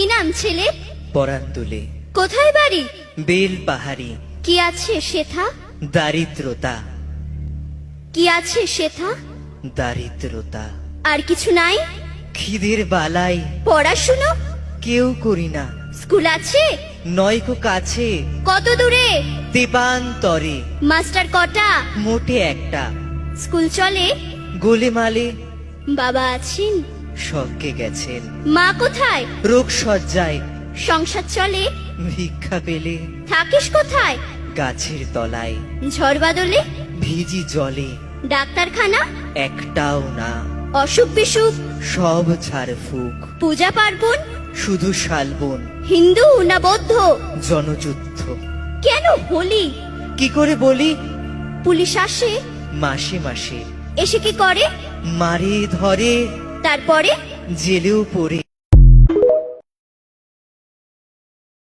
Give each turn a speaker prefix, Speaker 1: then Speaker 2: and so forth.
Speaker 1: কি নাম ছেলে?
Speaker 2: পরান তুলে
Speaker 1: কোথায় বাড়ি?
Speaker 2: বেল পাহাড়ি।
Speaker 1: কি আছে সেথা?
Speaker 2: দারিদ্রতা,
Speaker 1: কি আছে সেথা?
Speaker 2: দারিদ্রতা।
Speaker 1: আর কিছু নাই?
Speaker 2: খিদের বালাই
Speaker 1: পড়াশুনো?
Speaker 2: কেউ করি না।
Speaker 1: স্কুল আছে?
Speaker 2: নয়কো কাছে
Speaker 1: কত দূরে?
Speaker 2: দেবান্তরে।
Speaker 1: মাস্টার কটা?
Speaker 2: মোটে একটা।
Speaker 1: স্কুল চলে?
Speaker 2: গোলেমালে
Speaker 1: বাবা আছেন?
Speaker 2: স্বর্গে গেছেন।
Speaker 1: মা কোথায়?
Speaker 2: রোগ সজ্জায়
Speaker 1: সংসার চলে?
Speaker 2: ভিক্ষা পেলে
Speaker 1: থাকিস কোথায়?
Speaker 2: গাছের তলায়।
Speaker 1: ঝড় বাদলে?
Speaker 2: ভিজি জলে
Speaker 1: ডাক্তারখানা?
Speaker 2: একটাও না।
Speaker 1: অসুখ বিসুখ?
Speaker 2: সব ঝাড়ফুঁক।
Speaker 1: পূজা পার্বণ?
Speaker 2: শুধু শালবন।
Speaker 1: হিন্দু না বৌদ্ধ?
Speaker 2: জনযুদ্ধ।
Speaker 1: কেন হোলি?
Speaker 2: কি করে বলি?
Speaker 1: পুলিশ আসে?
Speaker 2: মাসে মাসে
Speaker 1: এসে কি করে?
Speaker 2: মারে ধরে,
Speaker 1: তারপরে?
Speaker 2: জেলেও পড়ে।